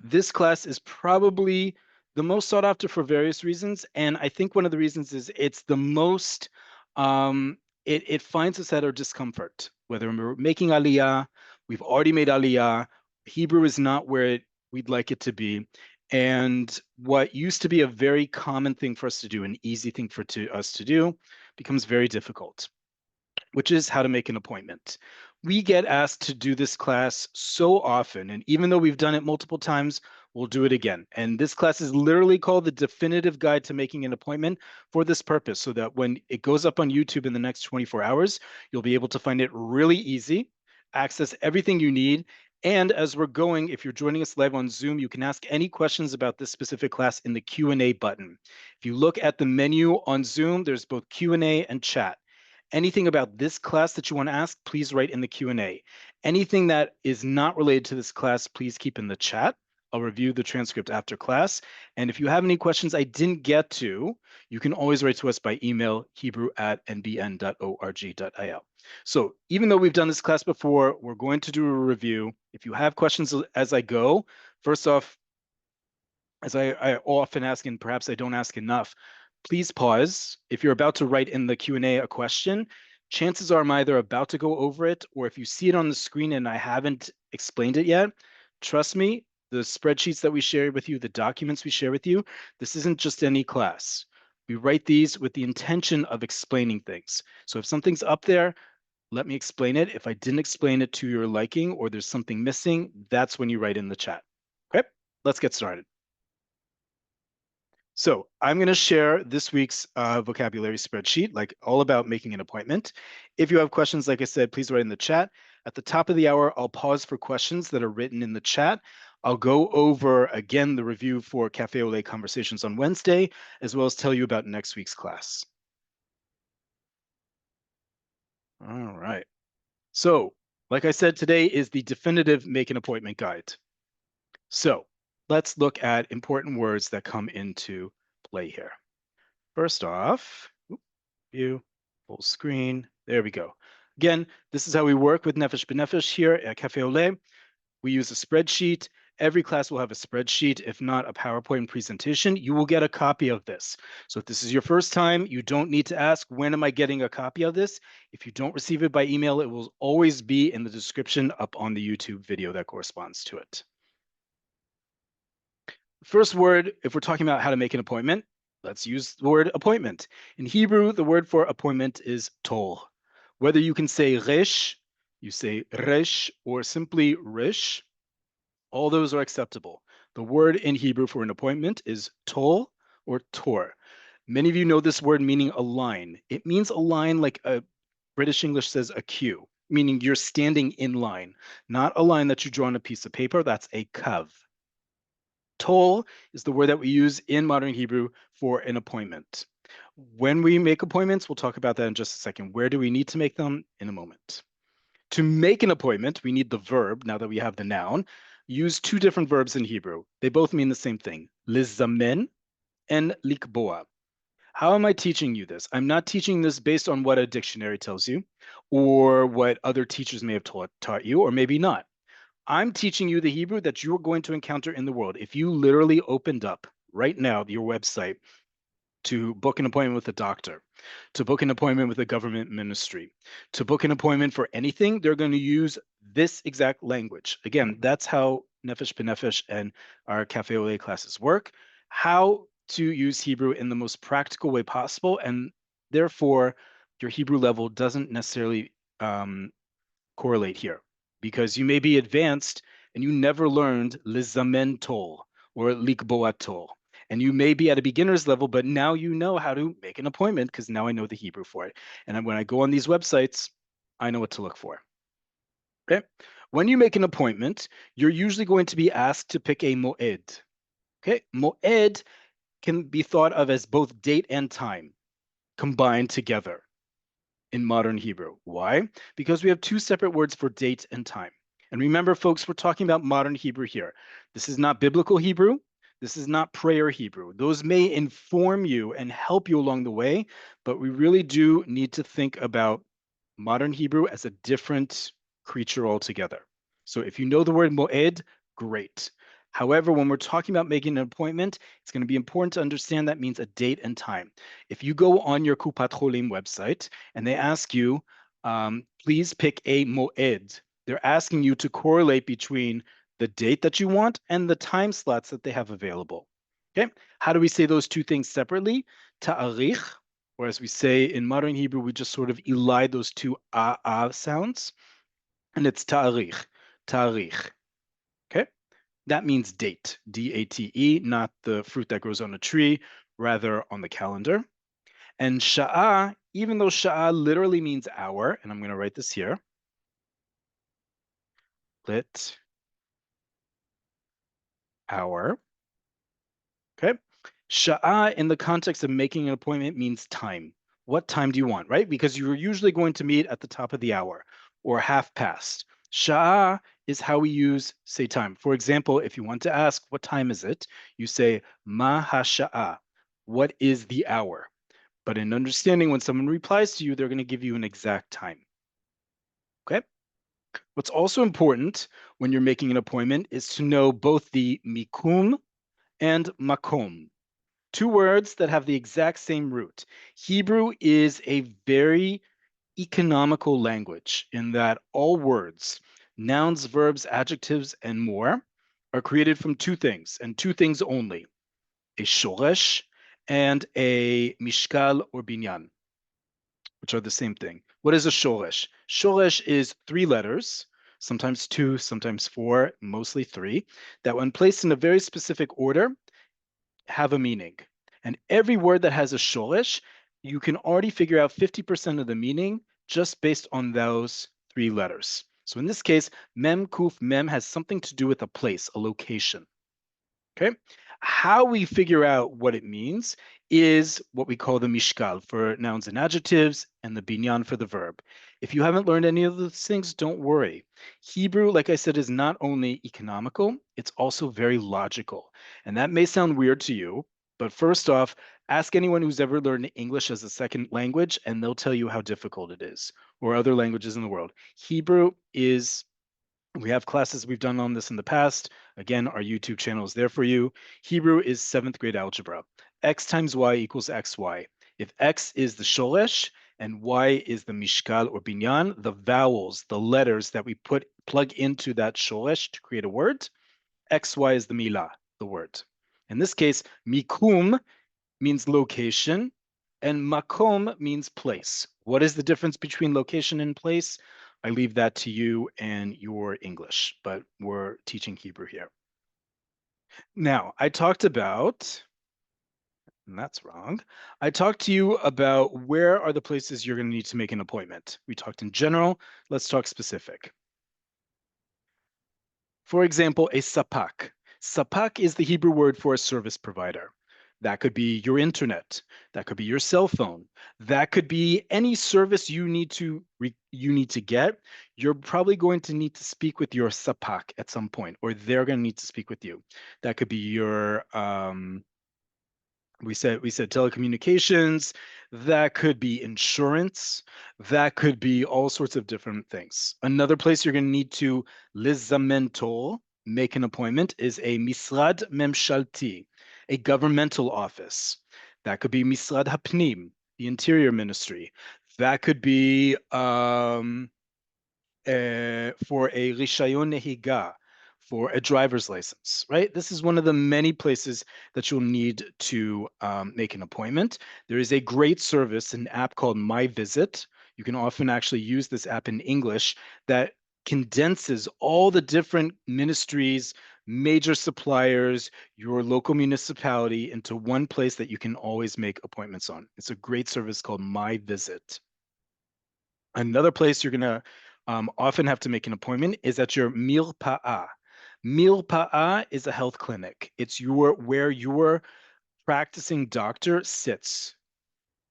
This class is probably the most sought after for various reasons, and I think one of the reasons is it's the most, um, it finds us at our discomfort, whether we're making Aliyah, we've already made Aliyah, Hebrew is not where we'd like it to be, and what used to be a very common thing for us to do, an easy thing for us to do, becomes very difficult, which is how to make an appointment. We get asked to do this class so often, and even though we've done it multiple times, we'll do it again. And this class is literally called the Definitive Guide to Making an Appointment for this purpose, so that when it goes up on YouTube in the next 24 hours, you'll be able to find it really easy, access everything you need. And as we're going, if you're joining us live on Zoom, you can ask any questions about this specific class in the Q&A button. If you look at the menu on Zoom, there's both Q&A and chat. Anything about this class that you want to ask, please write in the Q&A. Anything that is not related to this class, please keep in the chat. I'll review the transcript after class. And if you have any questions I didn't get to, you can always write to us by email, hebrew@nbn.org.il. So even though we've done this class before, we're going to do a review. If you have questions as I go, first off, as I often ask, and perhaps I don't ask enough, please pause. If you're about to write in the Q&A a question, chances are I'm either about to go over it, or if you see it on the screen and I haven't explained it yet, trust me, the spreadsheets that we share with you, the documents we share with you, this isn't just any class. We write these with the intention of explaining things. So if something's up there, let me explain it. If I didn't explain it to your liking or there's something missing, that's when you write in the chat. Okay, let's get started. So I'm going to share this week's vocabulary spreadsheet, like all about making an appointment. If you have questions, like I said, please write in the chat. At the top of the hour, I'll pause for questions that are written in the chat. I'll go over, again, the review for Cafe Oleh Conversations on Wednesday, as well as tell you about next week's class. All right. So, like I said, today is the definitive Make an Appointment guide. So let's look at important words that come into play here. First off, view, full screen. There we go. Again, this is how we work with Nefesh B'Nefesh here at Cafe Oleh. We use a spreadsheet. Every class will have a spreadsheet, if not a PowerPoint presentation. You will get a copy of this. So if this is your first time, you don't need to ask, when am I getting a copy of this? If you don't receive it by email, it will always be in the description up on the YouTube video that corresponds to it. First word, if we're talking about how to make an appointment, let's use the word appointment. In Hebrew, the word for appointment is tol. Whether you can say resh, you say resh, or simply rish, all those are acceptable. The word in Hebrew for an appointment is tol or tor. Many of you know this word meaning a line. It means a line like a British English says a queue, meaning you're standing in line, not a line that you draw on a piece of paper. That's a kav. Tol is the word that we use in modern Hebrew for an appointment. When we make appointments, we'll talk about that in just a second. Where do we need to make them? In a moment. To make an appointment, we need the verb, now that we have the noun. Use two different verbs in Hebrew. They both mean the same thing, lizamen and likboa. How am I teaching you this? I'm not teaching this based on what a dictionary tells you or what other teachers may have taught you, or maybe not. I'm teaching you the Hebrew that you're going to encounter in the world. If you literally opened up right now your website to book an appointment with a doctor, to book an appointment with a government ministry, to book an appointment for anything, they're going to use this exact language. Again, that's how Nefesh B'Nefesh and our Cafe Oleh classes work, how to use Hebrew in the most practical way possible. And therefore, your Hebrew level doesn't necessarily correlate here, because you may be advanced and you never learned lizamen tol or likboa tol. And you may be at a beginner's level, but now you know how to make an appointment because now I know the Hebrew for it. And when I go on these websites, I know what to look for. Okay. When you make an appointment, you're usually going to be asked to pick a moed. Okay. Moed can be thought of as both date and time combined together in modern Hebrew. Why? Because we have two separate words for date and time. And remember, folks, we're talking about modern Hebrew here. This is not biblical Hebrew. This is not prayer Hebrew. Those may inform you and help you along the way, but we really do need to think about modern Hebrew as a different creature altogether. So if you know the word moed, great. However, when we're talking about making an appointment, it's going to be important to understand that means a date and time. If you go on your Kupat Cholim website and they ask you, please pick a moed, they're asking you to correlate between the date that you want and the time slots that they have available. Okay, how do we say those two things separately? Ta'arich, or as we say in modern Hebrew, we just sort of elide those two sounds, and it's ta'arich, ta'arich. Okay, that means date, D-A-T-E, not the fruit that grows on a tree, rather on the calendar. And sha'ah, even though sha'ah literally means hour, and I'm going to write this here, lit hour. Okay. Sha'ah in the context of making an appointment means time. What time do you want, right? Because you're usually going to meet at the top of the hour or half past. Sha'ah is how we use say time. For example, if you want to ask what time is it, you say ma hasha'ah. What is the hour? But in understanding when someone replies to you, they're going to give you an exact time. Okay. What's also important when you're making an appointment is to know both the mikum and makom. Two words that have the exact same root. Hebrew is a very economical language in that all words, nouns, verbs, adjectives, and more, are created from two things, and two things only, a shoresh and a mishkal or binyan, which are the same thing. What is a shoresh? Shoresh is three letters, sometimes two, sometimes four, mostly three, that when placed in a very specific order, have a meaning. And every word that has a shoresh, you can already figure out 50% of the meaning just based on those three letters. So in this case, mem kuf mem has something to do with a place, a location. Okay. How we figure out what it means is what we call the mishkal for nouns and adjectives and the binyan for the verb. If you haven't learned any of those things, don't worry. Hebrew, like I said, is not only economical, it's also very logical. And that may sound weird to you, but first off, ask anyone who's ever learned English as a second language, and they'll tell you how difficult it is, or other languages in the world. Hebrew is We have classes we've done on this in the past. Again, our YouTube channel is there for you. Hebrew is 7th grade algebra. X times Y equals XY. If X is the shoresh and Y is the mishkal or binyan, the vowels, the letters that we plug into that shoresh to create a word, XY is the milah, the word. In this case, mikum means location, and makom means place. What is the difference between location and place? I leave that to you and your English, but we're teaching Hebrew here. Now, I talked about, and that's wrong, I talked to you about where are the places you're going to need to make an appointment. We talked in general, let's talk specific. For example, a sapak. Sapak is the Hebrew word for a service provider. That could be your internet. That could be your cell phone. That could be any service you need to get. You're probably going to need to speak with your sapak at some point, or they're going to need to speak with you. That could be your we said telecommunications, that could be insurance, that could be all sorts of different things. Another place you're going to need to lizamento, make an appointment, is a misrad memshalti, a governmental office. That could be misrad hapnim, the interior ministry. That could be for a rishayon nehiga, for a driver's license, right? This is one of the many places that you'll need to make an appointment. There is a great service, an app called My Visit. You can often actually use this app in English that condenses all the different ministries, major suppliers, your local municipality into one place that you can always make appointments on. It's a great service called My Visit. Another place you're going to often have to make an appointment is at your milpa'ah. Milpa'ah is a health clinic. It's where your practicing doctor sits.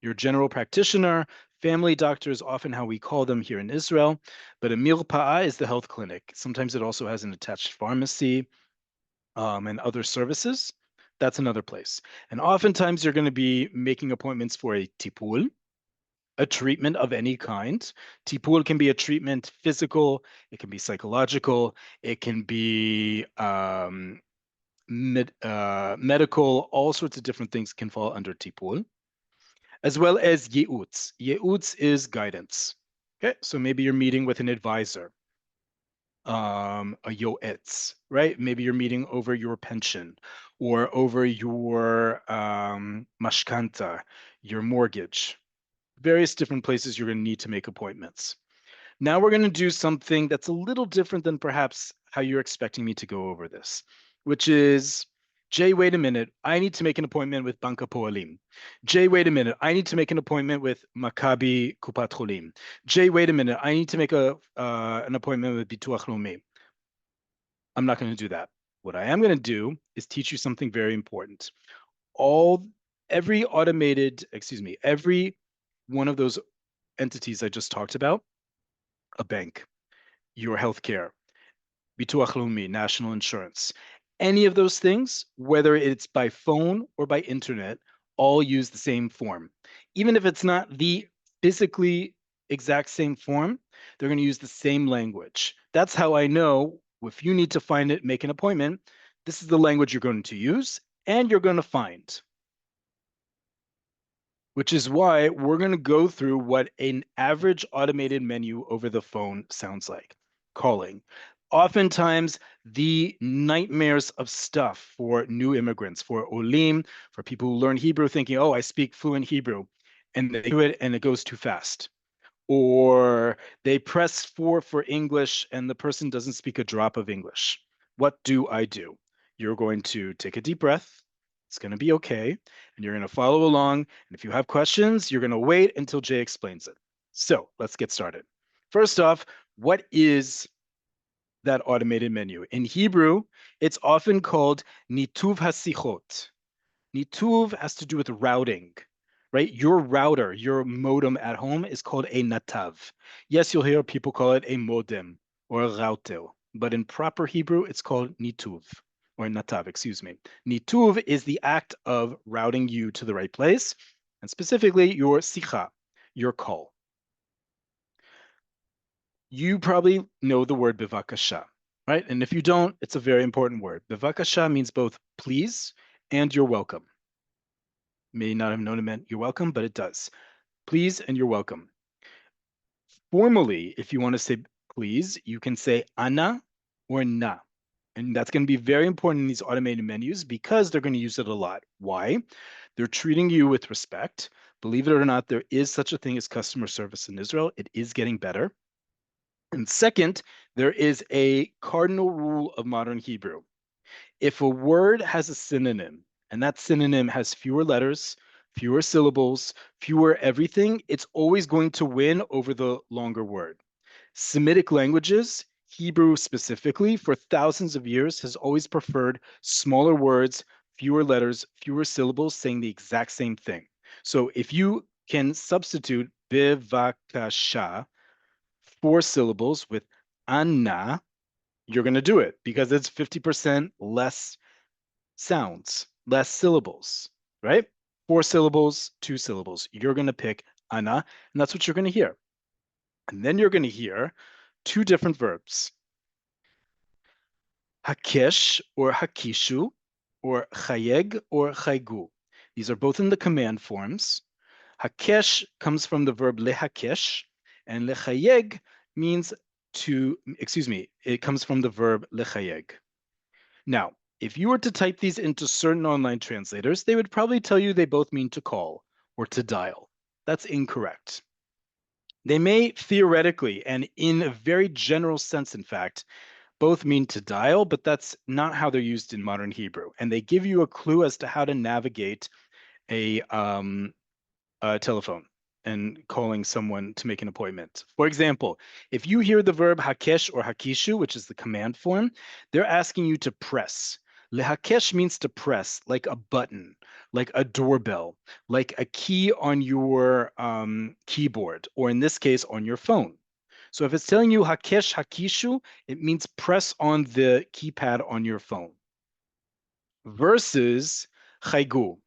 Your general practitioner, family doctor is often how we call them here in Israel, but a milpa'ah is the health clinic. Sometimes it also has an attached pharmacy and other services. That's another place. And oftentimes you're going to be making appointments for a tipul, a treatment of any kind. Tipul can be a treatment physical, it can be psychological, it can be medical, all sorts of different things can fall under tipul, as well as ye'utz. Ye'utz is guidance. Okay, so maybe you're meeting with an advisor, a yoetz, right? Maybe you're meeting over your pension or over your mashkanta, your mortgage, various different places you're going to need to make appointments. Now we're going to do something that's a little different than perhaps how you're expecting me to go over this, which is, Jay, wait a minute. I need to make an appointment with Banca Poalim. Jay, wait a minute. I need to make an appointment with Maccabi Kupat Cholim. Jay, wait a minute. I need to make an appointment with Bituach Leumi. I'm not going to do that. What I am going to do is teach you something very important. Every one of those entities I just talked about, a bank, your healthcare, Bituach Leumi, national insurance, any of those things, whether it's by phone or by internet, all use the same form. Even if it's not the physically exact same form, they're going to use the same language. That's how I know if you need to find it, make an appointment, this is the language you're going to use and you're going to find. Which is why we're going to go through what an average automated menu over the phone sounds like. Calling. Oftentimes, the nightmares of stuff for new immigrants, for olim, for people who learn Hebrew thinking, oh, I speak fluent Hebrew, and they do it and it goes too fast. Or they press 4 for English and the person doesn't speak a drop of English. What do I do? You're going to take a deep breath. It's going to be okay. And you're going to follow along. And if you have questions, you're going to wait until Jay explains it. So let's get started. First off, what is that automated menu? In Hebrew, it's often called Nituv HaSichot. Nituv has to do with routing, right? Your router, your modem at home is called a natav. Yes, you'll hear people call it a modem or a router, but in proper Hebrew, it's called nituv or natav, excuse me. Nituv is the act of routing you to the right place, and specifically your sicha, your call. You probably know the word bivakasha, right? And if you don't, it's a very important word. Bivakasha means both please and you're welcome. May not have known it meant you're welcome, but it does. Please and you're welcome. Formally, if you want to say please, you can say ana or na. And that's going to be very important in these automated menus because they're going to use it a lot. Why? They're treating you with respect. Believe it or not, there is such a thing as customer service in Israel. It is getting better. And second, there is a cardinal rule of modern Hebrew. If a word has a synonym, and that synonym has fewer letters, fewer syllables, fewer everything, it's always going to win over the longer word. Semitic languages, Hebrew specifically, for thousands of years has always preferred smaller words, fewer letters, fewer syllables, saying the exact same thing. So if you can substitute bivakasha, 4 syllables with anna, you're going to do it because it's 50% less sounds, less syllables, right? 4 syllables, 2 syllables. You're going to pick ana, and that's what you're going to hear. And then you're going to hear 2 different verbs, hakesh or hakishu, or chayeg or chaygu. These are both in the command forms. Hakesh comes from the verb lehakesh, and lechayeg means it comes from the verb lechayeg. Now, if you were to type these into certain online translators, they would probably tell you they both mean to call or to dial. That's incorrect. They may theoretically, and in a very general sense, in fact, both mean to dial, but that's not how they're used in modern Hebrew. And they give you a clue as to how to navigate a telephone and calling someone to make an appointment. For example, if you hear the verb hakesh or hakishu, which is the command form, they're asking you to press. Lehakesh means to press, like a button, like a doorbell, like a key on your keyboard, or in this case, on your phone. So if it's telling you hakesh hakishu, it means press on the keypad on your phone. Versus chaygu.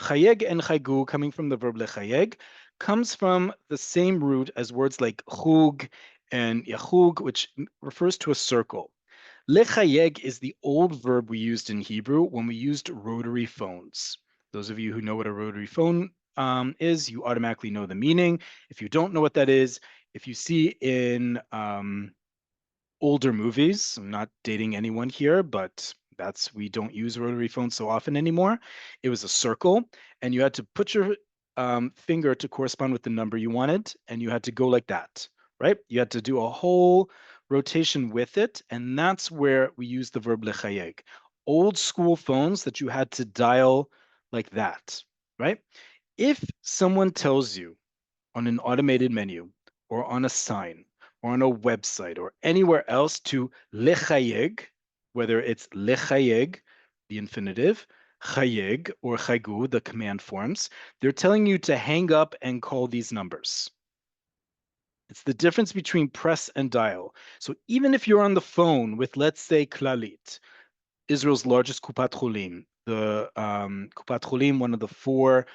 Chayeg and chaygu, coming from the verb lechayeg, comes from the same root as words like chug and yachug, which refers to a circle. Lechayeg is the old verb we used in Hebrew when we used rotary phones. Those of you who know what a rotary phone is, you automatically know the meaning. If you don't know what that is, if you see in older movies, I'm not dating anyone here, but we don't use rotary phones so often anymore. It was a circle, and you had to put your finger to correspond with the number you wanted, and you had to go like that, right? You had to do a whole rotation with it, and that's where we use the verb lechayeg. Old school phones that you had to dial like that, right? If someone tells you on an automated menu or on a sign or on a website or anywhere else to lechayeg, whether it's lechayeg, the infinitive, chayeg or chagu, the command forms, they're telling you to hang up and call these numbers. It's the difference between press and dial. So even if you're on the phone with, let's say, Klalit, Israel's largest Kupat Cholim, the Kupat Cholim, one of the four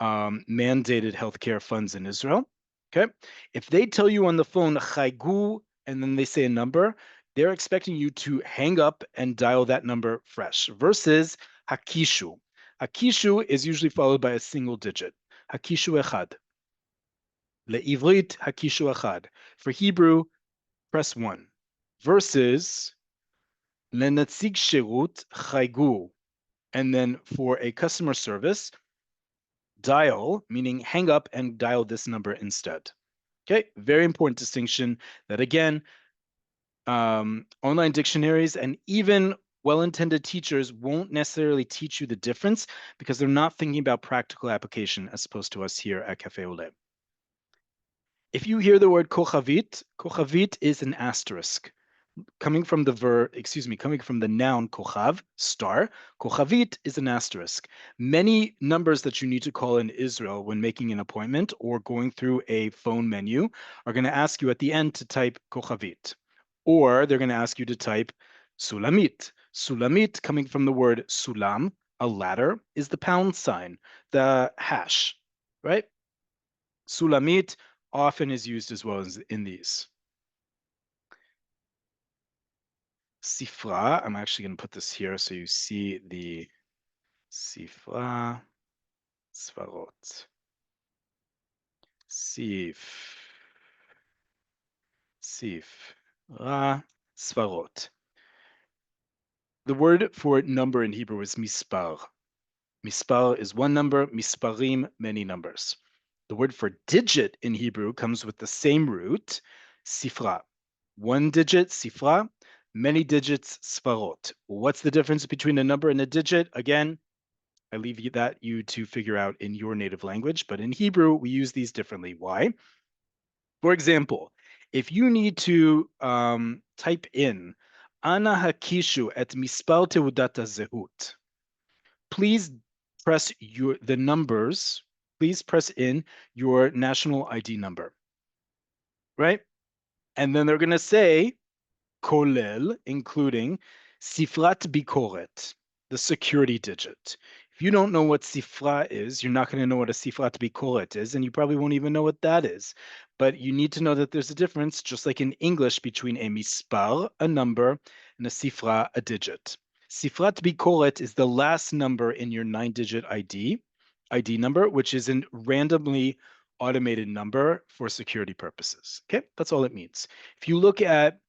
mandated healthcare funds in Israel. Okay, if they tell you on the phone chaygu and then they say a number, they're expecting you to hang up and dial that number fresh. Versus hakishu. Hakishu is usually followed by a single digit. Hakishu echad. Le'ivrit hakishu echad. For Hebrew, press one. Versus lenatzig shirut chaygu. And then for a customer service, dial, meaning hang up and dial this number instead. Okay, very important distinction that again, online dictionaries and even well-intended teachers won't necessarily teach you the difference because they're not thinking about practical application as opposed to us here at Cafe Oleh. If you hear the word kochavit is an asterisk. Coming from the noun kochav, star, kochavit is an asterisk. Many numbers that you need to call in Israel when making an appointment or going through a phone menu are going to ask you at the end to type kochavit, or they're going to ask you to type sulamit. Sulamit, coming from the word sulam, a ladder, is the pound sign, the hash, right? Sulamit often is used as well as in these. Sifra, I'm actually going to put this here so you see the Sifra, Svarot. Sif, Ra, Svarot. The word for number in Hebrew is mispar. Mispar is one number, misparim, many numbers. The word for digit in Hebrew comes with the same root, sifra. One digit, sifra, many digits, svarot. What's the difference between a number and a digit? Again, I leave you to figure out in your native language, but in Hebrew, we use these differently. Why? For example, if you need to type in Ana hakishu et mispar teudat zehut, please press the numbers, please press in your national ID number, right? And then they're going to say, kolel, including sifrat bikoret, the security digit. If you don't know what sifra is, you're not going to know what a sifrat bikoret is, and you probably won't even know what that is. But you need to know that there's a difference, just like in English, between a mispar, a number, and a sifra, a digit. Sifrat bikoret is the last number in your 9-digit ID number, which is a randomly automated number for security purposes. Okay, that's all it means. If you look at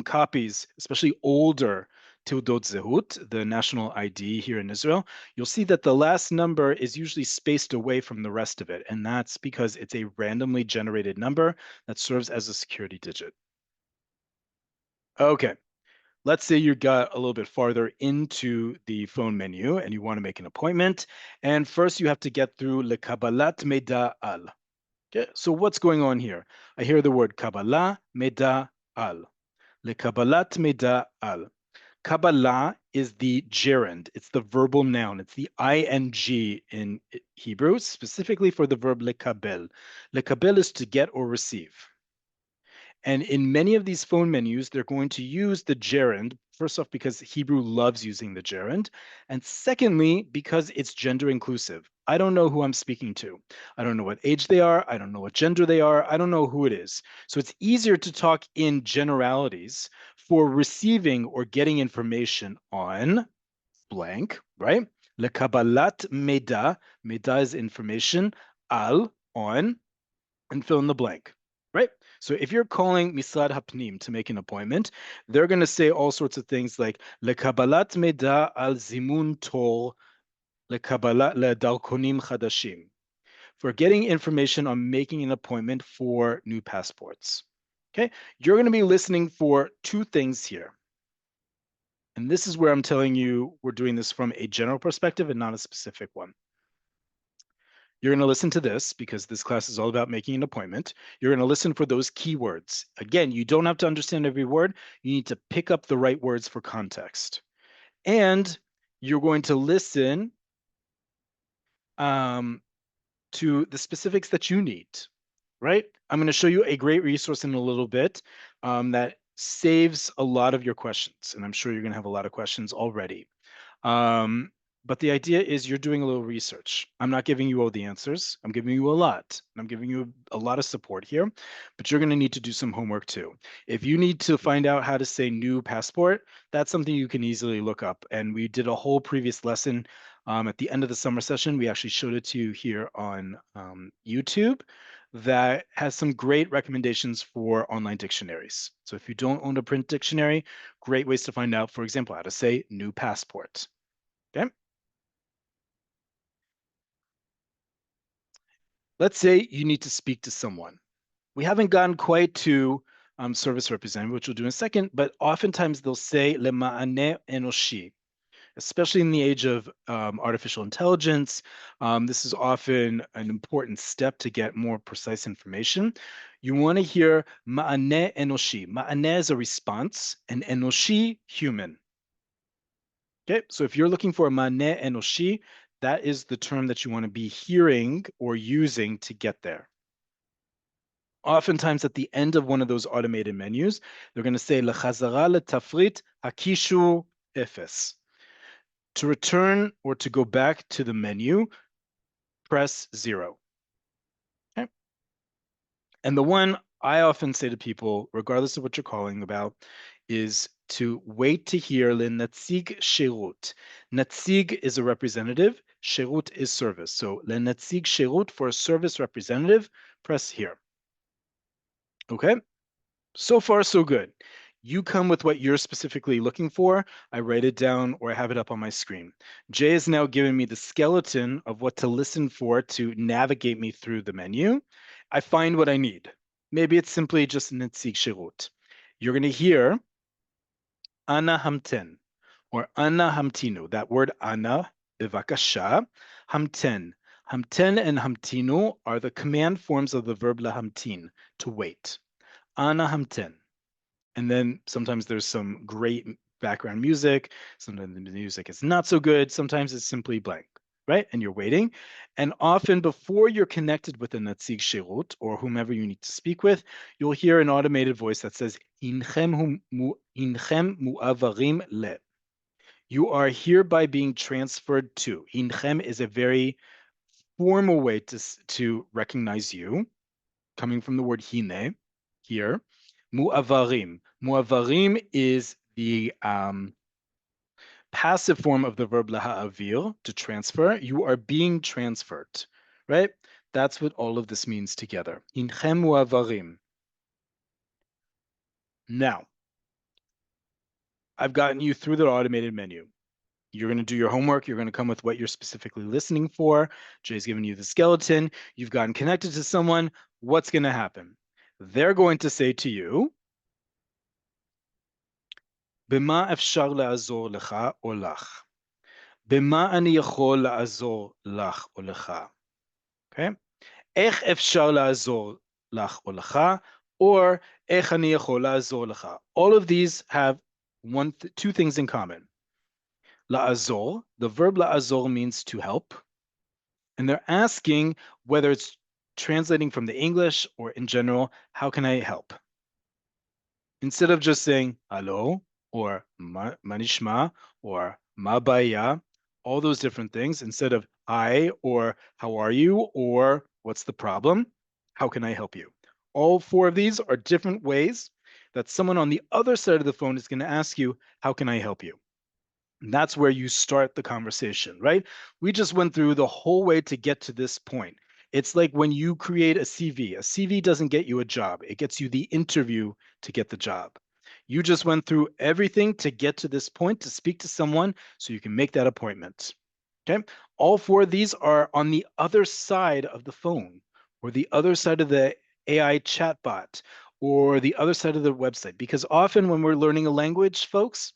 copies, especially older Tildot Zehut, the national ID here in Israel, you'll see that the last number is usually spaced away from the rest of it. And that's because it's a randomly generated number that serves as a security digit. Okay, let's say you got a little bit farther into the phone menu and you want to make an appointment. And first you have to get through Le Kabbalat Meda Al. Okay, so what's going on here? I hear the word Kabbalah Meda Al. Lekabbalat Meda Al. Kabbalah is the gerund. It's the verbal noun. It's the ing in Hebrew, specifically for the verb lekabel. Lekabel is to get or receive. And in many of these phone menus, they're going to use the gerund, first off, because Hebrew loves using the gerund, and secondly, because it's gender inclusive. I don't know who I'm speaking to. I don't know what age they are. I don't know what gender they are. I don't know who it is. So it's easier to talk in generalities for receiving or getting information on blank, right? Lekabalat midah. Midah is information. Al, on, and fill in the blank, right? So if you're calling Misrad Hapnim to make an appointment, they're going to say all sorts of things like lekabalat midah al zimun tor lekabalat ledarkonim chadashim, for getting information on making an appointment for new passports. Okay, you're going to be listening for two things here. And this is where I'm telling you we're doing this from a general perspective and not a specific one. You're going to listen to this because this class is all about making an appointment. You're going to listen for those keywords. Again, you don't have to understand every word. You need to pick up the right words for context. And you're going to listen to the specifics that you need, right? I'm going to show you a great resource in a little bit that saves a lot of your questions. And I'm sure you're going to have a lot of questions already. But the idea is you're doing a little research. I'm not giving you all the answers. I'm giving you a lot. I'm giving you a lot of support here, but you're going to need to do some homework too. If you need to find out how to say new passport, that's something you can easily look up. And we did a whole previous lesson at the end of the summer session. We actually showed it to you here on YouTube that has some great recommendations for online dictionaries. So if you don't own a print dictionary, great ways to find out, for example, how to say new passport. Okay. Let's say you need to speak to someone. We haven't gotten quite to service representative, which we'll do in a second, but oftentimes they'll say lema'aneh enoshi, especially in the age of artificial intelligence. This is often an important step to get more precise information. You want to hear ma'aneh enoshi. Ma'aneh is a response, and enoshi, human. Okay, so if you're looking for a ma'aneh enoshi, that is the term that you want to be hearing or using to get there. Oftentimes at the end of one of those automated menus, they're going to say lechazara letafrit hakishu efes. To return or to go back to the menu, press 0. Okay. And the one I often say to people, regardless of what you're calling about, is to wait to hear le natsig shirut. Natsig is a representative, shirut is service. So le natsig shirut, for a service representative, press here. Okay, so far so good. You come with what you're specifically looking for. I write it down or I have it up on my screen. Jay is now giving me the skeleton of what to listen for to navigate me through the menu. I find what I need. Maybe it's simply just Netzig Shirut. You're going to hear Ana Hamten or Ana Hamtinu. That word Ana, Bivakasha, Hamten. Hamten and Hamtinu are the command forms of the verb lahamtin, to wait. Ana Hamten. And then sometimes there's some great background music. Sometimes the music is not so good. Sometimes it's simply blank, right? And you're waiting. And often before you're connected with a Natsig Shirut or whomever you need to speak with, you'll hear an automated voice that says, Hinchem mu'avarim le. You are hereby being transferred to. Hinchem is a very formal way to recognize you, coming from the word hine, here. Mu'avarim. Mu'avarim is the passive form of the verb laha'avir, to transfer. You are being transferred, right? That's what all of this means together. Inchem mu'avarim. Now, I've gotten you through the automated menu. You're going to do your homework. You're going to come with what you're specifically listening for. Jay's giving you the skeleton. You've gotten connected to someone. What's going to happen? They're going to say to you, במה אפשר לעזור לך או לך? במה אני יכול לעזור לך או לך? Okay? איך אפשר לעזור לך או לך? Or איך אני יכול לעזור לך? All of these have two things in common. לעזור, the verb לעזור means to help. And they're asking whether it's translating from the English or in general, how can I help? Instead of just saying hello or manishma or mabaya, all those different things, instead of hi or how are you or what's the problem, how can I help you? All four of these are different ways that someone on the other side of the phone is going to ask you, how can I help you? And that's where you start the conversation, right? We just went through the whole way to get to this point. It's like when you create a CV. A CV doesn't get you a job. It gets you the interview to get the job. You just went through everything to get to this point to speak to someone so you can make that appointment. Okay. All four of these are on the other side of the phone or the other side of the AI chatbot or the other side of the website. Because often when we're learning a language, folks,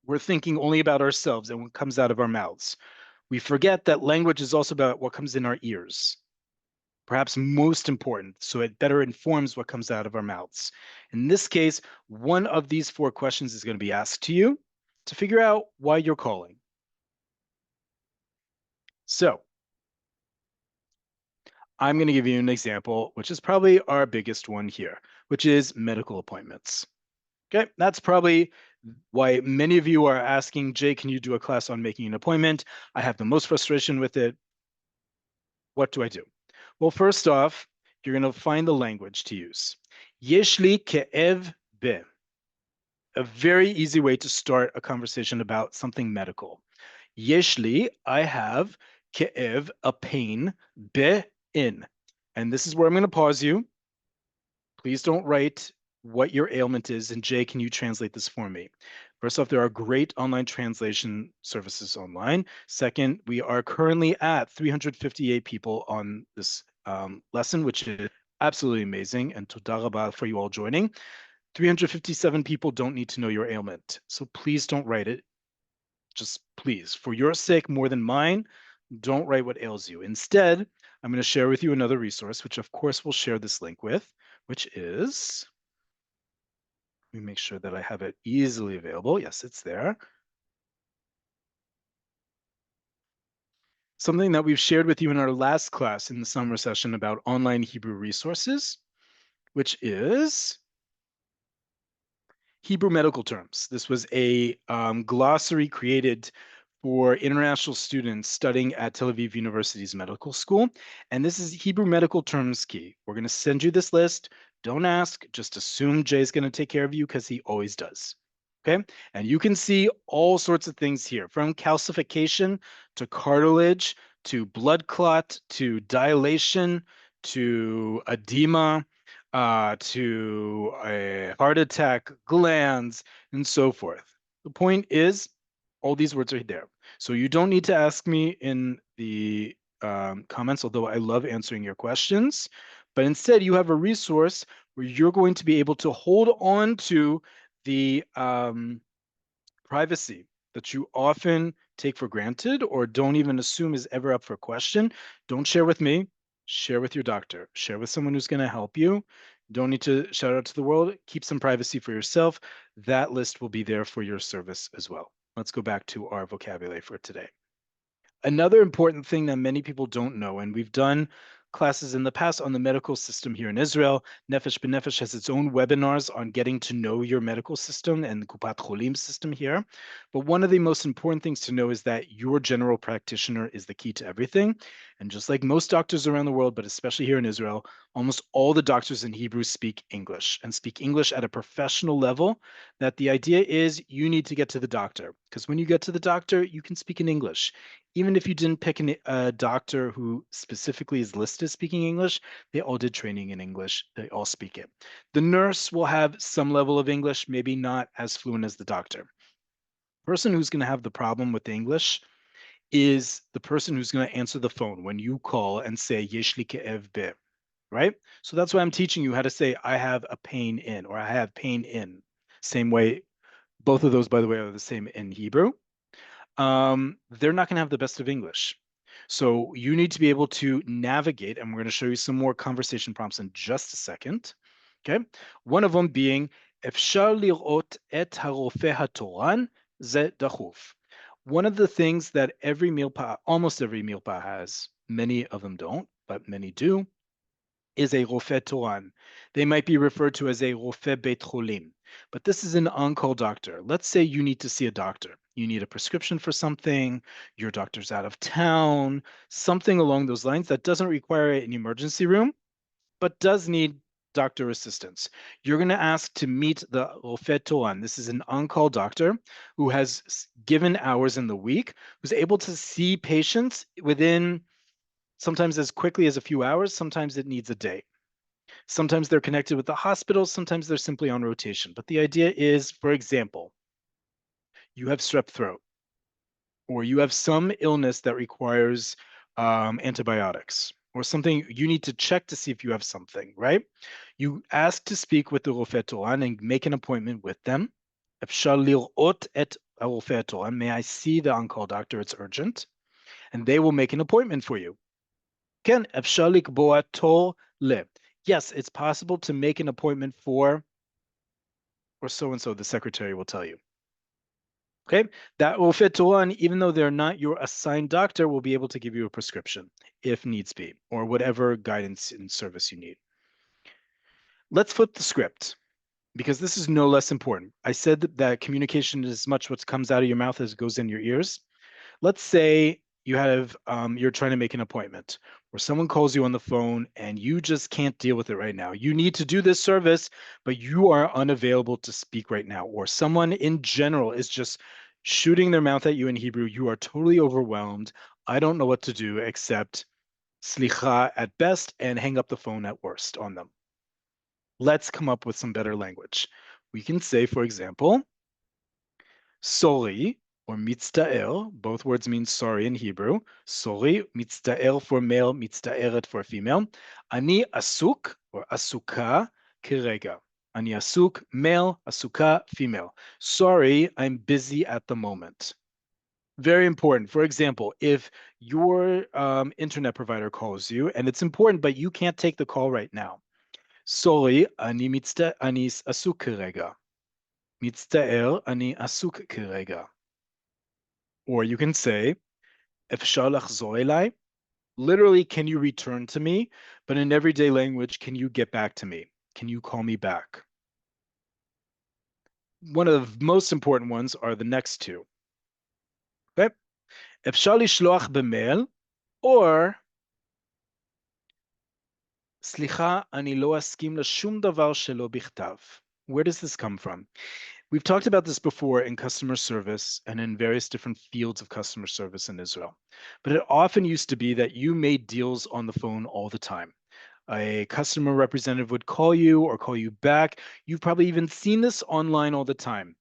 we're thinking only about ourselves and what comes out of our mouths. We forget that language is also about what comes in our ears, perhaps most important, so it better informs what comes out of our mouths. In this case, one of these four questions is going to be asked to you to figure out why you're calling. So I'm going to give you an example, which is probably our biggest one here, which is medical appointments. Okay, that's probably why many of you are asking, Jay, can you do a class on making an appointment? I have the most frustration with it. What do I do? Well, first off, you're going to find the language to use. Yesh li ke'ev be. A very easy way to start a conversation about something medical. Yesh li, I have, ke'ev, a pain, be, in. And this is where I'm going to pause you. Please don't write what your ailment is. And Jay, can you translate this for me? First off, there are great online translation services online. Second, we are currently at 358 people on this lesson, which is absolutely amazing. And toda rabah for you all joining. 357 people don't need to know your ailment. So please don't write it. Just please, for your sake more than mine, don't write what ails you. Instead, I'm going to share with you another resource, which of course we'll share this link with, which is, let me make sure that I have it easily available. Yes, it's there. Something that we've shared with you in our last class in the summer session about online Hebrew resources, which is Hebrew medical terms. This was a glossary created for international students studying at Tel Aviv University's medical school. And this is Hebrew medical terms key. We're going to send you this list. Don't ask, just assume Jay's going to take care of you because he always does. Okay. And you can see all sorts of things here, from calcification to cartilage to blood clot to dilation to edema to a heart attack, glands, and so forth. The point is, all these words are there. So you don't need to ask me in the comments, although I love answering your questions. But instead, you have a resource where you're going to be able to hold on to the privacy that you often take for granted or don't even assume is ever up for question. Don't share with me. Share with your doctor. Share with someone who's going to help you. Don't need to shout out to the world. Keep some privacy for yourself. That list will be there for your service as well. Let's go back to our vocabulary for today. Another important thing that many people don't know, and we've done classes in the past on the medical system here in Israel. Nefesh B'Nefesh has its own webinars on getting to know your medical system and the Kupat Cholim system here. But one of the most important things to know is that your general practitioner is the key to everything. And just like most doctors around the world, but especially here in Israel, almost all the doctors in Hebrew speak English and speak English at a professional level. That the idea is you need to get to the doctor, because when you get to the doctor, you can speak in English. Even if you didn't pick a doctor who specifically is listed as speaking English, they all did training in English. They all speak it. The nurse will have some level of English, maybe not as fluent as the doctor. The person who's going to have the problem with the English is the person who's going to answer the phone when you call and say, Yesh li ke'ev be, right? So that's why I'm teaching you how to say, I have a pain in, or I have pain in. Same way, both of those, by the way, are the same in Hebrew. They're not going to have the best of English. So you need to be able to navigate, and we're going to show you some more conversation prompts in just a second. Okay. One of them being, אפשר לראות את הרופא התורן, זה דחוף. One of the things that every milpa, almost every milpa has, many of them don't, but many do, is a rofeh toran. They might be referred to as a rofeh beit cholim, but this is an on-call doctor. Let's say you need to see a doctor. You need a prescription for something, your doctor's out of town, something along those lines that doesn't require an emergency room, but does need doctor assistants. You're going to ask to meet the Rofet Toran. This is an on-call doctor who has given hours in the week, who's able to see patients within sometimes as quickly as a few hours, sometimes it needs a day. Sometimes they're connected with the hospital, sometimes they're simply on rotation. But the idea is, for example, you have strep throat, or you have some illness that requires antibiotics, or something you need to check to see if you have something, right? You ask to speak with the Rofet Toran and make an appointment with them. אפשר לראות את הרופא התורן. May I see the on-call doctor? It's urgent. And they will make an appointment for you. כן, אפשר לקבוע תור ל. Yes, it's possible to make an appointment for, or so-and-so, the secretary will tell you. Okay, that Rofet Toran, even though they're not your assigned doctor, will be able to give you a prescription if needs be, or whatever guidance and service you need. Let's flip the script, because this is no less important. I said that communication is as much what comes out of your mouth as goes in your ears. Let's say you're trying to make an appointment, or someone calls you on the phone and you just can't deal with it right now. You need to do this service, but you are unavailable to speak right now. Or someone in general is just shooting their mouth at you in Hebrew. You are totally overwhelmed. I don't know what to do except slicha at best and hang up the phone at worst on them. Let's come up with some better language. We can say, for example, sorry, or mitzta'er, both words mean sorry in Hebrew. Sorry, mitzta'er for male, mitzta'eret for female. Ani asuk, or asuka, kerega. Ani asuk, male, asuka, female. Sorry, I'm busy at the moment. Very important. For example, if your internet provider calls you, and it's important, but you can't take the call right now. Sorry, ani asuk kerega. מצטער, אני עסוק כרגע. Or you can say, אפשר לחזור אליי? Literally, can you return to me? But in everyday language, can you get back to me? Can you call me back? One of the most important ones are the next two. Okay? אפשר לשלוח במייל, or סליחה, אני לא אסכים לשום דבר שלא בכתב. Where does this come from? We've talked about this before in customer service and in various different fields of customer service in Israel. But it often used to be that you made deals on the phone all the time. A customer representative would call you or call you back. You've probably even seen this online all the time.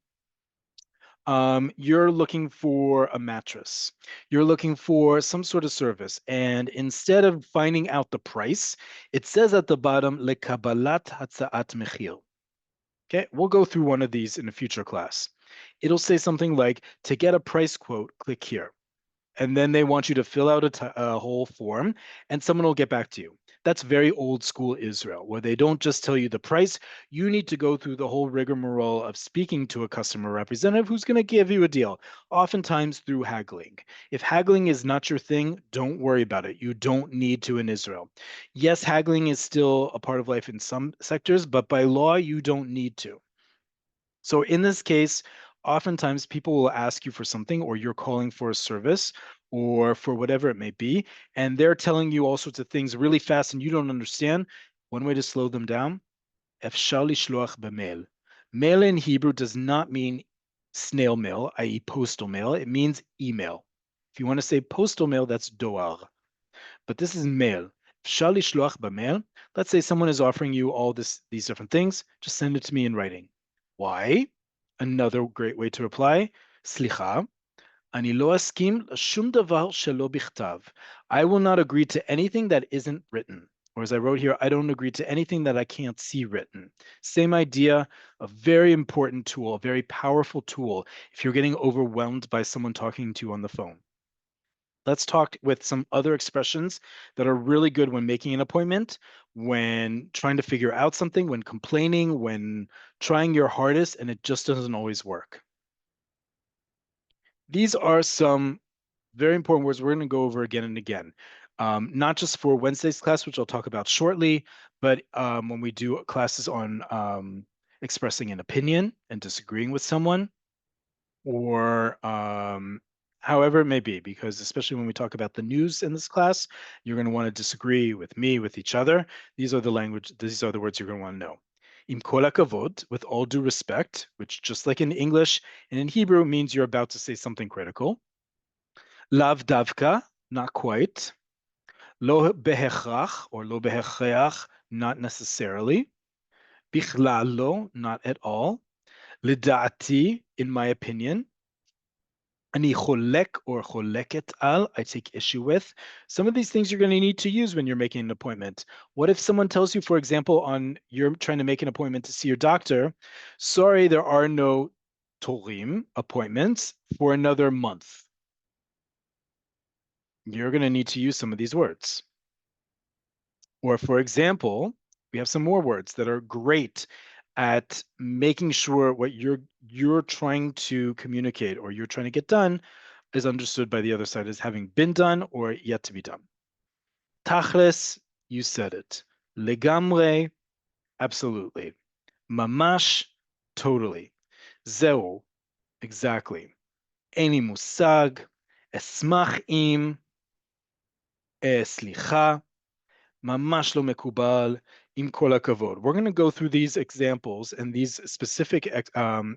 You're looking for a mattress. You're looking for some sort of service. And instead of finding out the price, it says at the bottom, lekabalat hatza'at mechir. Okay, we'll go through one of these in a future class. It'll say something like, to get a price quote, click here. And then they want you to fill out a whole form, and someone will get back to you. That's very old school Israel, where they don't just tell you the price. You need to go through the whole rigmarole of speaking to a customer representative who's going to give you a deal, oftentimes through haggling. If haggling is not your thing, don't worry about it. You don't need to in Israel. Yes, haggling is still a part of life in some sectors, but by law, you don't need to. So in this case, oftentimes people will ask you for something, or you're calling for a service, or for whatever it may be, and they're telling you all sorts of things really fast and you don't understand. One way to slow them down, אפשר לשלוח במייל. Mail in Hebrew does not mean snail mail, i.e. postal mail. It means email. If you want to say postal mail, that's doar. But this is mail. אפשר לשלוח במייל. Let's say someone is offering you all these different things. Just send it to me in writing. Why? Another great way to reply, סליחה, אני לא אסכים לשום דבר שלא בכתב. I will not agree to anything that isn't written. Or as I wrote here, I don't agree to anything that I can't see written. Same idea, a very important tool, a very powerful tool if you're getting overwhelmed by someone talking to you on the phone. Let's talk with some other expressions that are really good when making an appointment, when trying to figure out something, when complaining, when trying your hardest and it just doesn't always work. These are some very important words we're going to go over again and again. Not just for Wednesday's class, which I'll talk about shortly, but when we do classes on expressing an opinion and disagreeing with someone, or however it may be, because especially when we talk about the news in this class, you're going to want to disagree with me, with each other. These are the words you're going to want to know. Im kol hakavod, with all due respect, which just like in English and in Hebrew means you're about to say something critical. Lav davka, not quite. Lo behechrach, or lo behechreach, not necessarily. Bichlal lo, not at all. Lida'ati, in my opinion. Ani cholek or choleket al, I take issue with. Some of these things you're going to need to use when you're making an appointment. What if someone tells you, for example, you're trying to make an appointment to see your doctor, sorry, there are no torim, appointments, for another month. You're going to need to use some of these words. Or for example, we have some more words that are great at making sure what you're trying to communicate or you're trying to get done is understood by the other side as having been done or yet to be done. Tachlis, you said it. Legamre, absolutely. Mamash, totally. Zeu, exactly. Eni musag, esmach im, slicha, mamash lo mekubal, im kol hakavod. We're going to go through these examples and these specific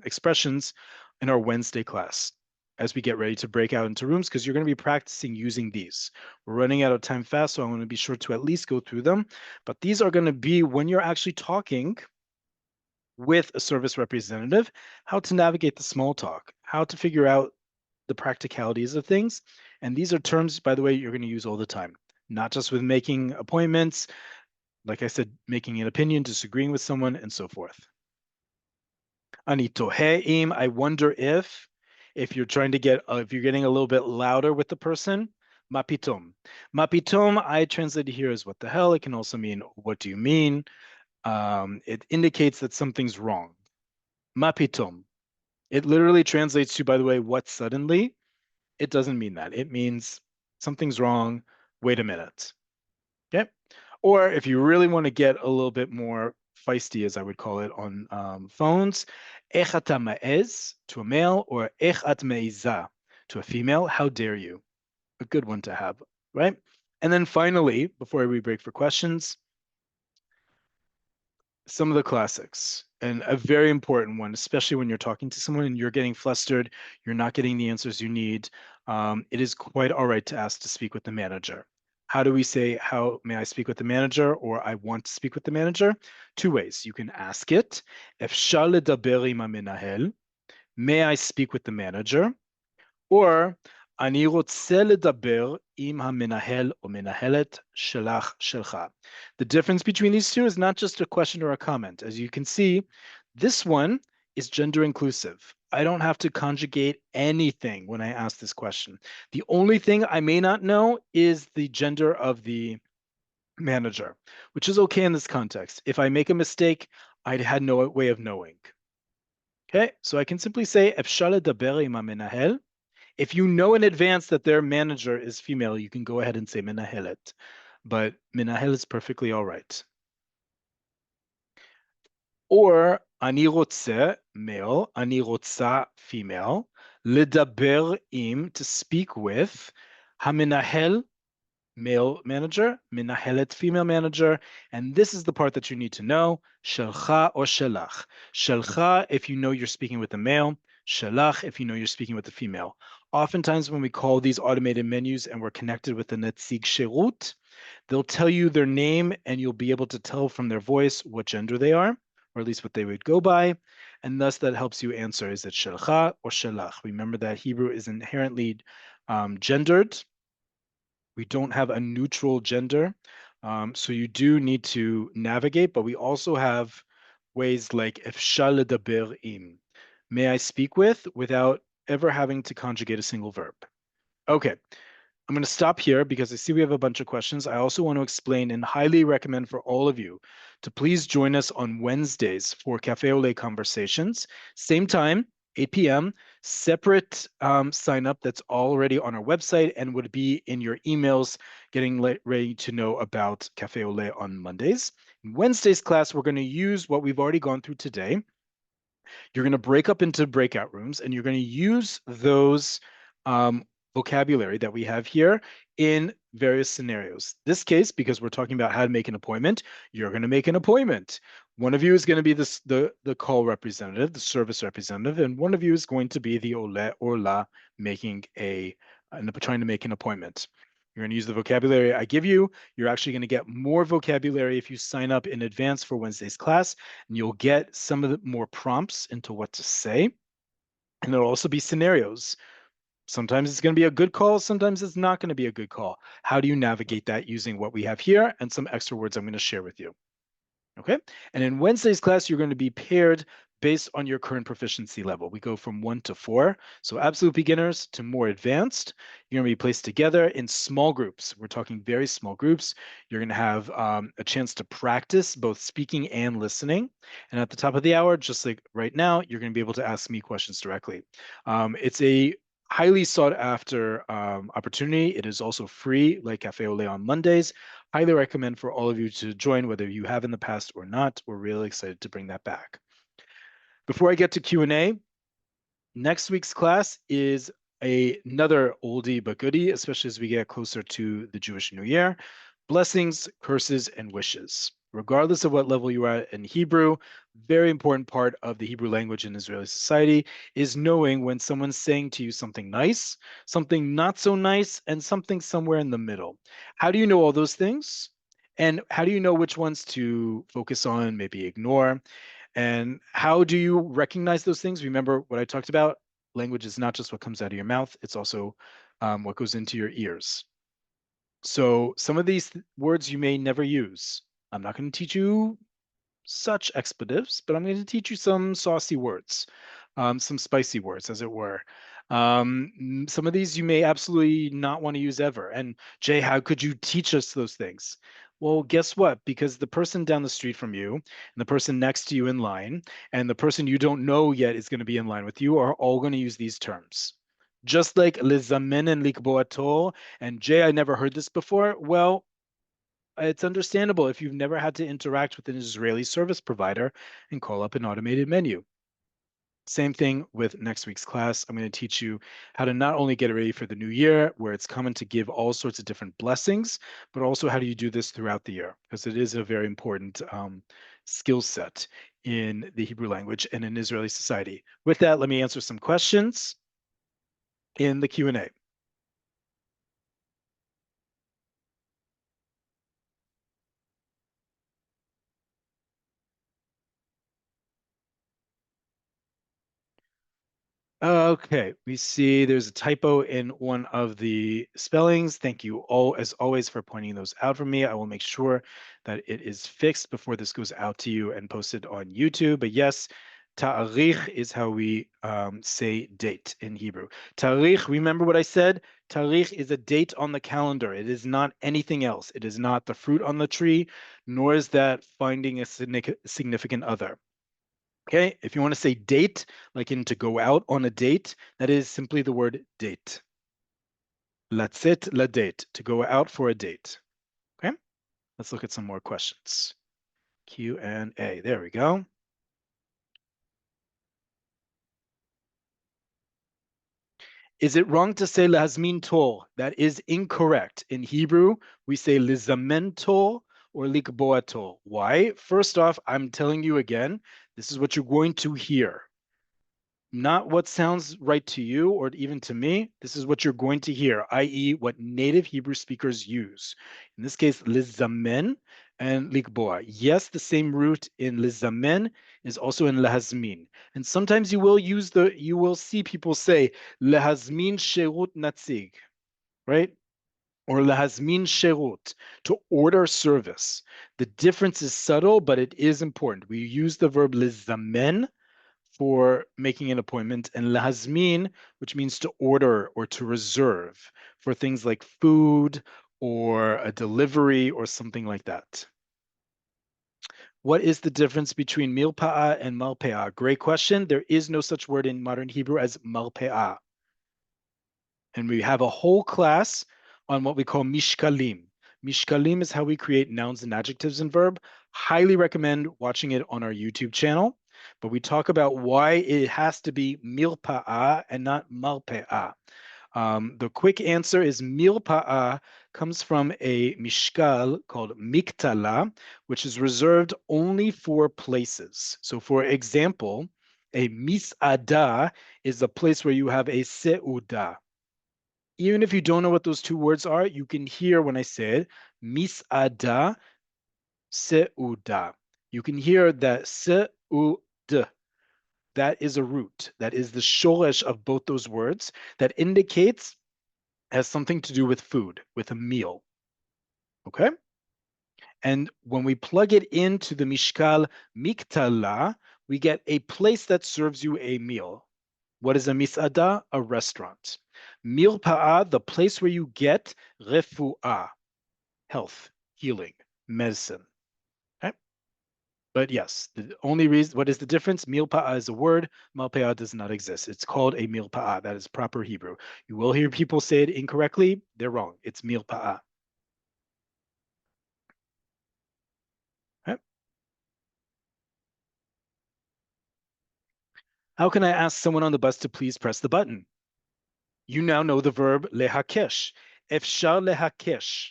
expressions in our Wednesday class as we get ready to break out into rooms, because you're going to be practicing using these. We're running out of time fast, so I want to be sure to at least go through them. But these are going to be when you're actually talking with a service representative, how to navigate the small talk, how to figure out the practicalities of things. And these are terms, by the way, you're going to use all the time, not just with making appointments, like I said, making an opinion, disagreeing with someone, and so forth. Ani toheim, I wonder if you're trying to get, if you're getting a little bit louder with the person, mapitom. Mapitom, I translated here as what the hell. It can also mean, what do you mean? It indicates that something's wrong. Mapitom. It literally translates to, by the way, what suddenly? It doesn't mean that. It means something's wrong. Wait a minute. Okay. Or if you really want to get a little bit more feisty, as I would call it on phones, ech ata ma'ez to a male, or ech at me'iza to a female. How dare you? A good one to have, right? And then finally, before we break for questions, some of the classics, and a very important one, especially when you're talking to someone and you're getting flustered, you're not getting the answers you need. It is quite all right to ask to speak with the manager. How do we say, how may I speak with the manager, or I want to speak with the manager? Two ways. You can ask it, אפשר לדבר עם המנהל, may I speak with the manager? Or, אני רוצה לדבר עם המנהל או מנהלת שלך, שלך. The difference between these two is not just a question or a comment. As you can see, this one is gender inclusive. I don't have to conjugate anything when I ask this question. The only thing I may not know is the gender of the manager, which is okay in this context. If I make a mistake, I had no way of knowing. Okay, so I can simply say, אפשר לדבר עם המנהל. If you know in advance that their manager is female, you can go ahead and say menahelet, but menahel is perfectly all right. Or אני רוצה, male, אני רוצה, female, לדבר עם, to speak with, המנהל, male manager, menahelet, female manager, and this is the part that you need to know, shelcha or shelach. Shelcha, if you know you're speaking with the male, shelach, if you know you're speaking with the female. Oftentimes when we call these automated menus and we're connected with the netzig sherut, they'll tell you their name and you'll be able to tell from their voice what gender they are, or at least what they would go by, and thus that helps you answer, is it shelcha or shelach? Remember that Hebrew is inherently gendered. We don't have a neutral gender. So you do need to navigate, but we also have ways like אפשר לדבר עם. May I speak with, without ever having to conjugate a single verb. Okay, I'm going to stop here because I see we have a bunch of questions. I also want to explain and highly recommend for all of you to please join us on Wednesdays for Cafe Oleh Conversations. Same time, 8 p.m., separate sign up that's already on our website and would be in your emails getting ready to know about Cafe Oleh on Mondays. In Wednesday's class, we're going to use what we've already gone through today. You're going to break up into breakout rooms and you're going to use those vocabulary that we have here in various scenarios. This case, because we're talking about how to make an appointment, you're going to make an appointment. One of you is going to be the call representative, the service representative, and one of you is going to be the Oleh or La making trying to make an appointment. You're going to use the vocabulary I give you. You're actually going to get more vocabulary if you sign up in advance for Wednesday's class, and you'll get some of the more prompts into what to say. And there'll also be scenarios. Sometimes it's going to be a good call. Sometimes it's not going to be a good call. How do you navigate that using what we have here and some extra words I'm going to share with you? Okay. And in Wednesday's class, you're going to be paired based on your current proficiency level. We go from 1 to 4. So absolute beginners to more advanced. You're going to be placed together in small groups. We're talking very small groups. You're going to have a chance to practice both speaking and listening. And at the top of the hour, just like right now, you're going to be able to ask me questions directly. It's a highly sought after opportunity. It is also free, like Cafe Oleh on Mondays. Highly recommend for all of you to join, whether you have in the past or not. We're really excited to bring that back. Before I get to Q&A, next week's class is another oldie but goodie, especially as we get closer to the Jewish New Year. Blessings, curses, and wishes. Regardless of what level you are in Hebrew, very important part of the Hebrew language in Israeli society is knowing when someone's saying to you something nice, something not so nice, and something somewhere in the middle. How do you know all those things? And how do you know which ones to focus on, maybe ignore? And how do you recognize those things? Remember what I talked about? Language is not just what comes out of your mouth, it's also what goes into your ears. So some of these words you may never use. I'm not going to teach you such expletives, but I'm going to teach you some saucy words, some spicy words, as it were. Some of these you may absolutely not want to use ever. And Jay, how could you teach us those things? Well, guess what? Because the person down the street from you, and the person next to you in line, and the person you don't know yet is going to be in line with you are all going to use these terms. Just like lizamen and likboato, and Jay, I never heard this before. Well, it's understandable if you've never had to interact with an Israeli service provider and call up an automated menu. Same thing with next week's class. I'm going to teach you how to not only get ready for the new year, where it's common to give all sorts of different blessings, but also how do you do this throughout the year, because it is a very important skill set in the Hebrew language and in Israeli society. With that, let me answer some questions in the Q&A. Okay, we see there's a typo in one of the spellings. Thank you all, as always, for pointing those out for me. I will make sure that it is fixed before this goes out to you and posted on YouTube. But yes, ta'arich is how we say date in Hebrew. Ta'arich, remember what I said? Ta'arich is a date on the calendar. It is not anything else. It is not the fruit on the tree, nor is that finding a significant other. Okay, if you want to say date, like in to go out on a date, that is simply the word date. Latzet la date, to go out for a date. Okay, let's look at some more questions. Q&A, there we go. Is it wrong to say lahazmin tol? That is incorrect. In Hebrew, we say lizamen tol or likboa tol. Why? First off, I'm telling you again, this is what you're going to hear. Not what sounds right to you or even to me. This is what you're going to hear, i.e., what native Hebrew speakers use. In this case, lizamen and likboa. Yes, the same root in lizamen is also in lahazmin. And sometimes you will see people say lahazmin sherut natzig, right? Or lahazmin sherut, to order service. The difference is subtle, but it is important. We use the verb lizamen for making an appointment, and lahazmin, which means to order or to reserve for things like food or a delivery or something like that. What is the difference between milpa'a and malpe'a? Great question. There is no such word in modern Hebrew as malpe'a. And we have a whole class on what we call mishkalim. Mishkalim is how we create nouns and adjectives and verb. Highly recommend watching it on our YouTube channel. But we talk about why it has to be milpa'a and not malpe'a. The quick answer is milpa'a comes from a mishkal called miktala, which is reserved only for places. So for example, a mis'ada is a place where you have a seuda. Even if you don't know what those two words are, you can hear when I say it, mis'ada, seuda. You can hear that seud. That is a root. That is the shoresh of both those words that indicates has something to do with food, with a meal. Okay? And when we plug it into the mishkal miktala, we get a place that serves you a meal. What is a misada? A restaurant. Milpa'a, the place where you get refu'ah, health, healing, medicine. Okay? But yes, the only reason, what is the difference? Milpa'a is a word, malpa'a does not exist. It's called a milpa'a. That is proper Hebrew. You will hear people say it incorrectly. They're wrong. It's milpa'a. Okay? How can I ask someone on the bus to please press the button? You now know the verb lehakesh. Efshar lehakesh,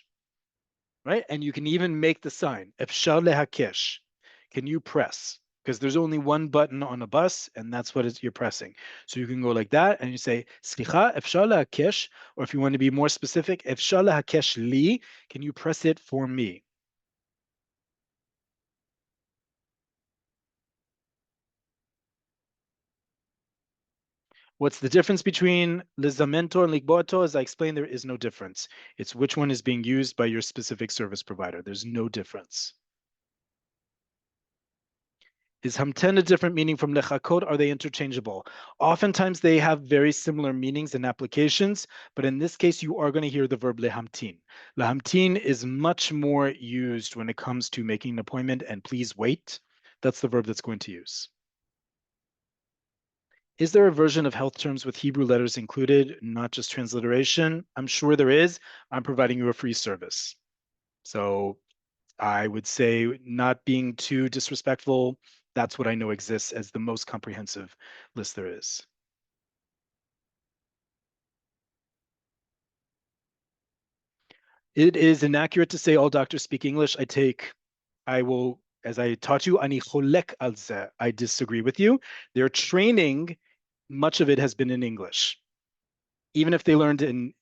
right? And you can even make the sign, efshar lehakesh. Can you press? Because there's only one button on a bus, and that's what you're pressing. So you can go like that, and you say, slicha, efshar lehakesh, or if you want to be more specific, efshar lehakesh li, can you press it for me? What's the difference between lizamento and ligboato? As I explained, there is no difference. It's which one is being used by your specific service provider. There's no difference. Is hamten a different meaning from lechakot? Are they interchangeable? Oftentimes they have very similar meanings and applications, but in this case, you are going to hear the verb lehamtin. Lehamtin is much more used when it comes to making an appointment and please wait. That's the verb that's going to use. Is there a version of health terms with Hebrew letters included, not just transliteration? I'm sure there is. I'm providing you a free service. So I would say, not being too disrespectful, that's what I know exists as the most comprehensive list there is. It is inaccurate to say all doctors speak English. I will, as I taught you, ani cholek al zeh. I disagree with you. Their training, much of it has been in English. Even if they learned in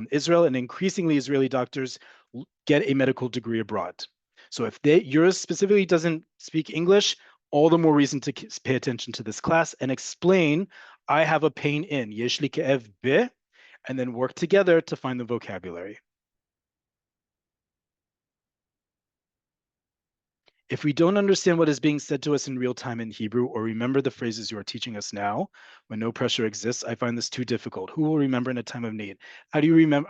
Israel, and increasingly Israeli doctors get a medical degree abroad. So if yours specifically doesn't speak English, all the more reason to pay attention to this class and explain, I have a pain in, yesh li ke'ev be, and then work together to find the vocabulary. If we don't understand what is being said to us in real time in Hebrew or remember the phrases you are teaching us now, when no pressure exists, I find this too difficult. Who will remember in a time of need? How do you remember?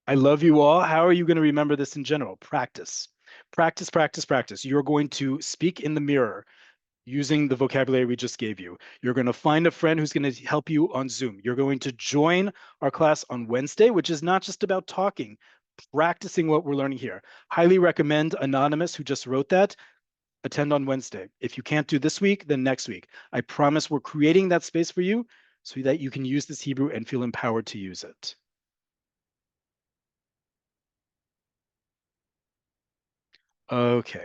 I love you all. How are you going to remember this in general? Practice. Practice, practice, practice. You're going to speak in the mirror using the vocabulary we just gave you. You're going to find a friend who's going to help you on Zoom. You're going to join our class on Wednesday, which is not just about talking, practicing what we're learning here. Highly recommend Anonymous, who just wrote that, attend on Wednesday. If you can't do this week, then next week. I promise we're creating that space for you so that you can use this Hebrew and feel empowered to use it. Okay.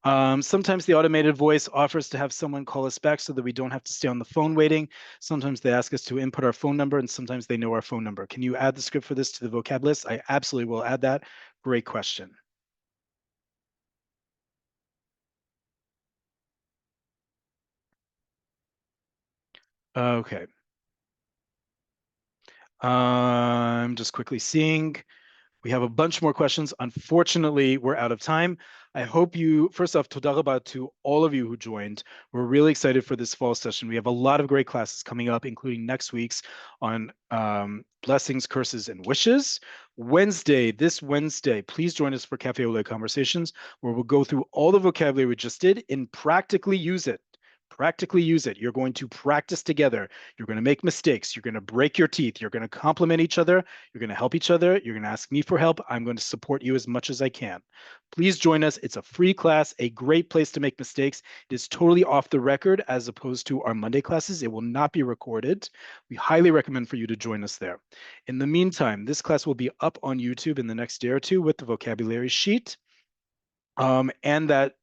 Sometimes the automated voice offers to have someone call us back so that we don't have to stay on the phone waiting. Sometimes they ask us to input our phone number, and sometimes they know our phone number. Can you add the script for this to the vocab list? I absolutely will add that. Great question. Okay. I'm just quickly seeing. We have a bunch more questions. Unfortunately, we're out of time. I hope you, first off, toda rabah to all of you who joined. We're really excited for this fall session. We have a lot of great classes coming up, including next week's on blessings, curses, and wishes. This Wednesday, please join us for Cafe Oleh Conversations, where we'll go through all the vocabulary we just did and practically use it. practically use it. You're going to practice together. You're going to make mistakes. You're going to break your teeth. You're going to compliment each other. You're going to help each other. You're going to ask me for help. I'm going to support you as much as I can. Please join us. It's a free class, a great place to make mistakes. It is totally off the record as opposed to our Monday classes. It will not be recorded. We highly recommend for you to join us there. In the meantime, this class will be up on YouTube in the next day or two with the vocabulary sheet. And that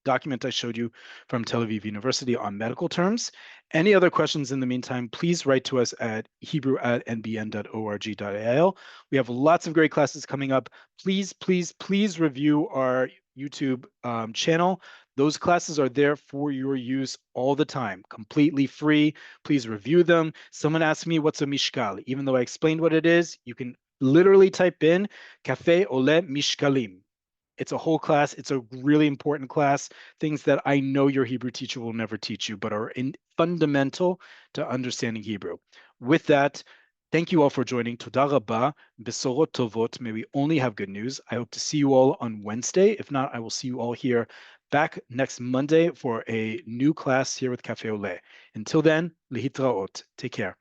document I showed you from Tel Aviv University on medical terms. Any other questions in the meantime, please write to us at hebrew@nbn.org.il. We have lots of great classes coming up. Please, please, please review our YouTube channel. Those classes are there for your use all the time, completely free. Please review them. Someone asked me what's a mishkal. Even though I explained what it is, you can literally type in Cafe Oleh Mishkalim. It's a whole class. It's a really important class. Things that I know your Hebrew teacher will never teach you, but are fundamental to understanding Hebrew. With that, thank you all for joining. Toda rabah, besorot tovot. May we only have good news. I hope to see you all on Wednesday. If not, I will see you all here back next Monday for a new class here with Cafe Oleh. Until then, lehitraot. Take care.